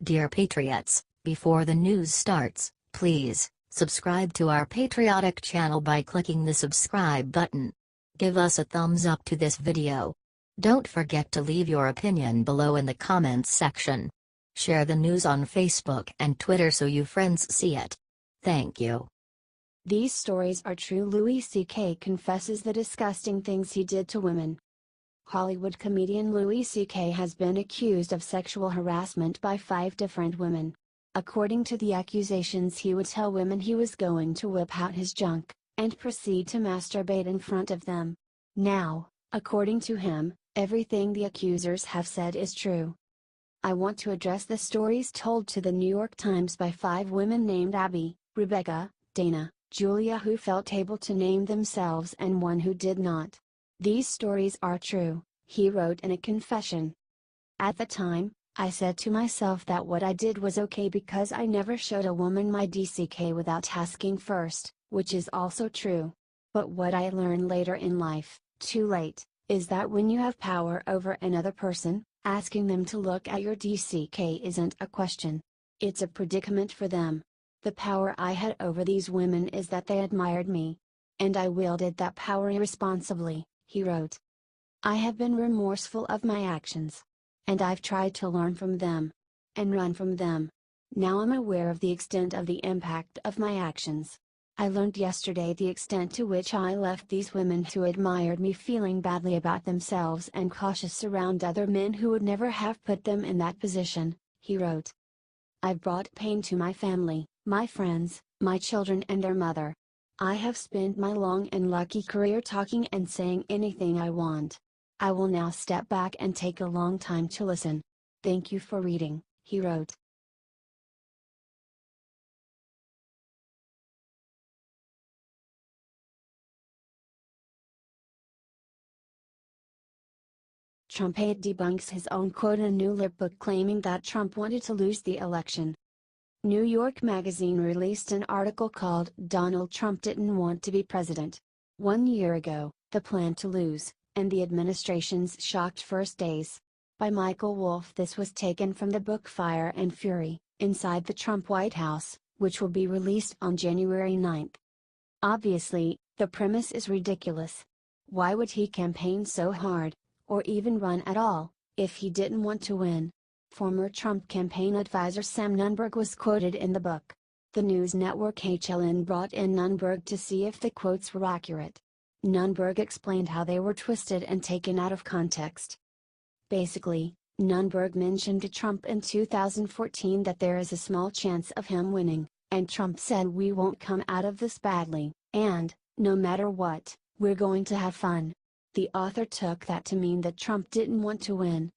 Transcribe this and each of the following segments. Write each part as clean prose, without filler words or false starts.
Dear Patriots, before the news starts, please subscribe to our patriotic channel by clicking the subscribe button. Give us a thumbs up to this video. Don't forget to leave your opinion below in the comments section. Share the news on Facebook and Twitter so you friends see it. Thank you. These stories are true. Louis C.K. confesses the disgusting things he did to women. Hollywood comedian Louis C.K. has been accused of sexual harassment by 5 different women. According to the accusations, he would tell women he was going to whip out his junk, and proceed to masturbate in front of them. Now, according to him, everything the accusers have said is true. I want to address the stories told to the New York Times by 5 women named Abby, Rebecca, Dana, Julia, who felt able to name themselves, and one who did not. These stories are true, he wrote in a confession. At the time, I said to myself that what I did was okay because I never showed a woman my DCK without asking first, which is also true. But what I learned later in life, too late, is that when you have power over another person, asking them to look at your DCK isn't a question. It's a predicament for them. The power I had over these women is that they admired me. And I wielded that power irresponsibly, he wrote. I have been remorseful of my actions. And I've tried to learn from them. And run from them. Now I'm aware of the extent of the impact of my actions. I learned yesterday the extent to which I left these women who admired me feeling badly about themselves and cautious around other men who would never have put them in that position, he wrote. I've brought pain to my family, my friends, my children and their mother. I have spent my long and lucky career talking and saying anything I want. I will now step back and take a long time to listen. Thank you for reading, he wrote. Trump aide debunks his own quote in a new lip book claiming that Trump wanted to lose the election. New York Magazine released an article called "Donald Trump Didn't Want to Be President." 1 year ago, the plan to lose, and the administration's shocked first days. By Michael Wolff. This was taken from the book Fire and Fury, Inside the Trump White House, which will be released on January 9. Obviously, the premise is ridiculous. Why would he campaign so hard, or even run at all, if he didn't want to win? Former Trump campaign advisor Sam Nunberg was quoted in the book. The news network HLN brought in Nunberg to see if the quotes were accurate. Nunberg explained how they were twisted and taken out of context. Basically, Nunberg mentioned to Trump in 2014 that there is a small chance of him winning, and Trump said we won't come out of this badly, and, no matter what, we're going to have fun. The author took that to mean that Trump didn't want to win.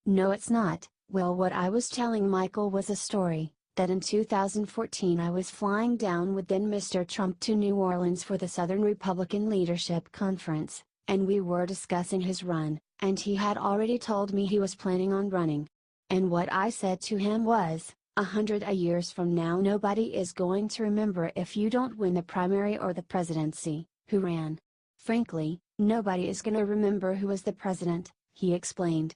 No, it's not. Well, what I was telling Michael was a story, that in 2014 I was flying down with then Mr. Trump to New Orleans for the Southern Republican Leadership Conference, and we were discussing his run, and he had already told me he was planning on running. And what I said to him was, 100 years from now nobody is going to remember if you don't win the primary or the presidency, who ran. Frankly, nobody is going to remember who was the president, he explained.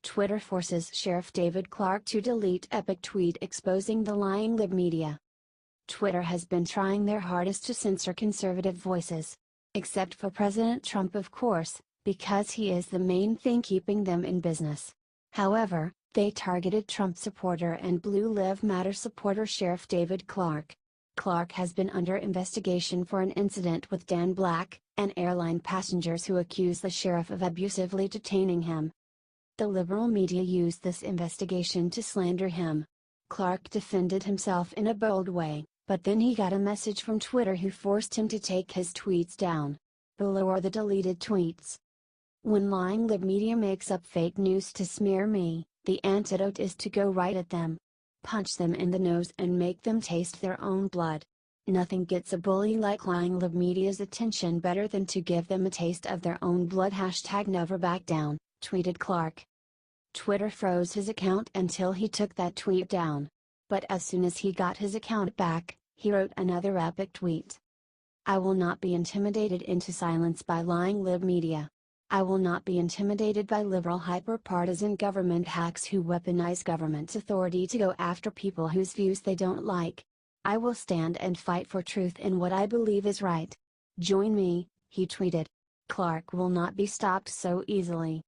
Twitter forces Sheriff David Clarke to delete epic tweet exposing the lying lib media. Twitter has been trying their hardest to censor conservative voices. Except for President Trump, of course, because he is the main thing keeping them in business. However, they targeted Trump supporter and Blue Lives Matter supporter Sheriff David Clarke. Clarke has been under investigation for an incident with Dan Black, an airline passenger who accused the sheriff of abusively detaining him. The liberal media used this investigation to slander him. Clarke defended himself in a bold way, but then he got a message from Twitter who forced him to take his tweets down. Below are the deleted tweets. When lying lib media makes up fake news to smear me, the antidote is to go right at them. Punch them in the nose and make them taste their own blood. Nothing gets a bully like lying lib media's attention better than to give them a taste of their own blood. #never back down, tweeted Clarke. Twitter froze his account until he took that tweet down. But as soon as he got his account back, He wrote another epic tweet. I will not be intimidated into silence by lying lib media. I will not be intimidated by liberal hyper-partisan government hacks who weaponize government authority to go after people whose views they don't like. I will stand and fight for truth in what I believe is right. Join me, he tweeted. Clarke will not be stopped so easily.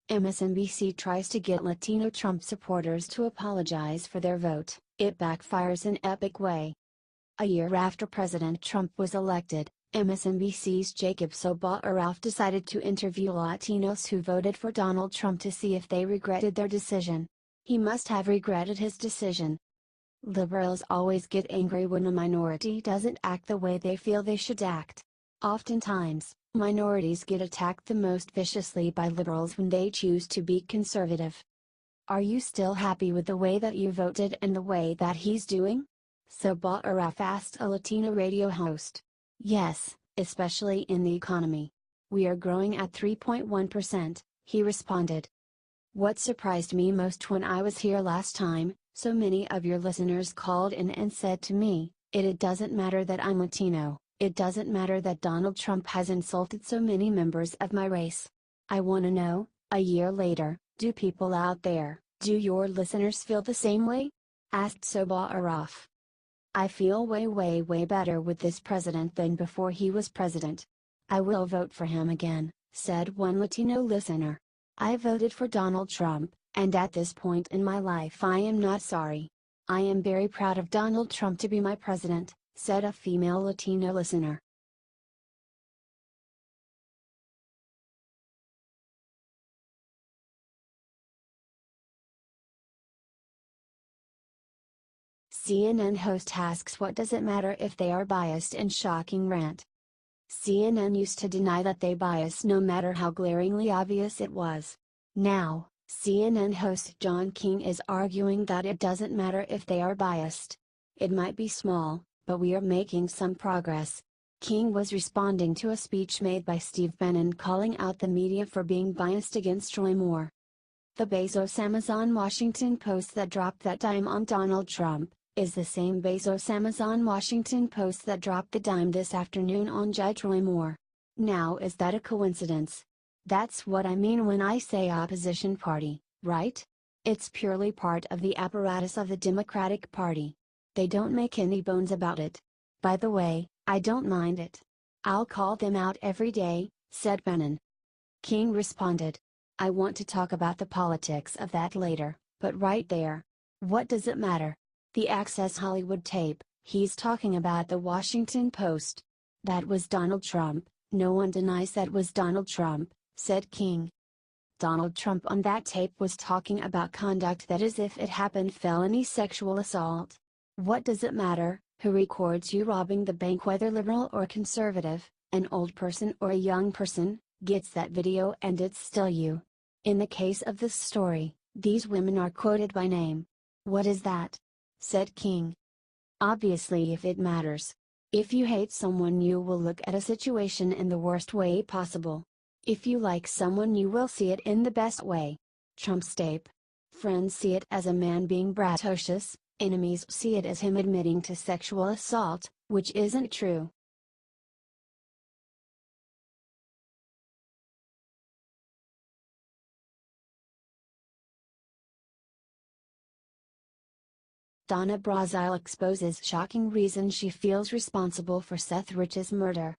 MSNBC tries to get Latino Trump supporters to apologize for their vote. It backfires in epic way. A year after President Trump was elected, MSNBC's Jacob Soboroff decided to interview Latinos who voted for Donald Trump to see if they regretted their decision. He must have regretted his decision. Liberals always get angry when a minority doesn't act the way they feel they should act. Oftentimes, minorities get attacked the most viciously by liberals when they choose to be conservative. Are you still happy with the way that you voted and the way that he's doing? Soboroff asked a Latino radio host. Yes, especially in the economy. We are growing at 3.1%, he responded. What surprised me most when I was here last time, so many of your listeners called in and said to me, it doesn't matter that I'm Latino, it doesn't matter that Donald Trump has insulted so many members of my race. I want to know, a year later, do people out there, do your listeners feel the same way? Asked Soboroff. I feel way better with this president than before he was president. I will vote for him again, said one Latino listener. I voted for Donald Trump, and at this point in my life I am not sorry. I am very proud of Donald Trump to be my president, said a female Latino listener. CNN host asks what does it matter if they are biased in shocking rant. CNN used to deny that they bias no matter how glaringly obvious it was. Now, CNN host John King is arguing that it doesn't matter if they are biased. It might be small, but we are making some progress. King was responding to a speech made by Steve Bannon calling out the media for being biased against Roy Moore. The Bezos Amazon Washington Post that dropped that dime on Donald Trump is the same Bezos Amazon Washington Post that dropped the dime this afternoon on Judge Roy Moore. Now is that a coincidence? That's what I mean when I say opposition party, right? It's purely part of the apparatus of the Democratic Party. They don't make any bones about it. By the way, I don't mind it. I'll call them out every day, said Bannon. King responded. I want to talk about the politics of that later, but right there. What does it matter? The Access Hollywood tape, he's talking about the Washington Post. That was Donald Trump, no one denies that was Donald Trump, said King. Donald Trump on that tape was talking about conduct that as if it happened felony sexual assault. What does it matter, who records you robbing the bank whether liberal or conservative, an old person or a young person, gets that video and it's still you. In the case of this story, these women are quoted by name. What is that? Said King. Obviously if it matters. If you hate someone you will look at a situation in the worst way possible. If you like someone you will see it in the best way. Trump's tape. Friends see it as a man being braggadocious, enemies see it as him admitting to sexual assault, which isn't true. Donna Brazile exposes shocking reason she feels responsible for Seth Rich's murder.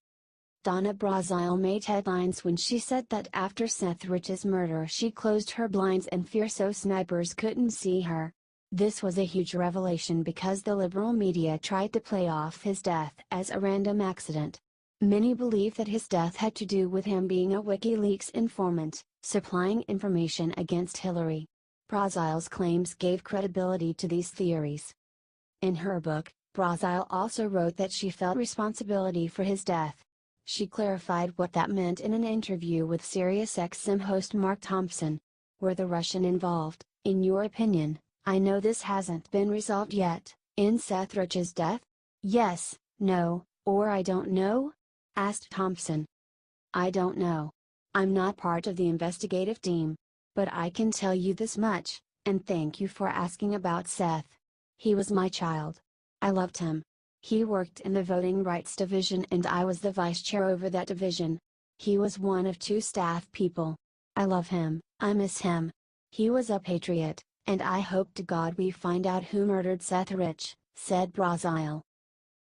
Donna Brazile made headlines when she said that after Seth Rich's murder she closed her blinds in fear so snipers couldn't see her. This was a huge revelation because the liberal media tried to play off his death as a random accident. Many believe that his death had to do with him being a WikiLeaks informant, supplying information against Hillary. Brazile's claims gave credibility to these theories. In her book, Brazile also wrote that she felt responsibility for his death. She clarified what that meant in an interview with SiriusXM host Mark Thompson. Were the Russian involved, in your opinion? I know this hasn't been resolved yet, in Seth Rich's death? Yes, no, or I don't know? Asked Thompson. I don't know. I'm not part of the investigative team. But I can tell you this much, and thank you for asking about Seth. He was my child. I loved him. He worked in the voting rights division and I was the vice chair over that division. He was one of 2 staff people. I love him, I miss him. He was a patriot, and I hope to God we find out who murdered Seth Rich, said Brazile.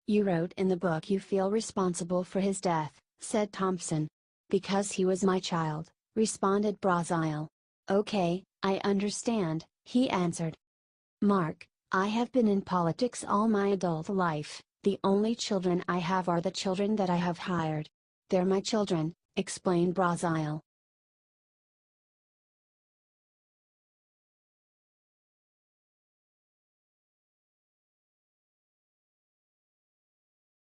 You wrote in the book you feel responsible for his death, said Thompson. Because he was my child, responded Brazile. Okay, I understand, he answered. Mark, I have been in politics all my adult life. The only children I have are the children that I have hired. They're my children, explained Brazile.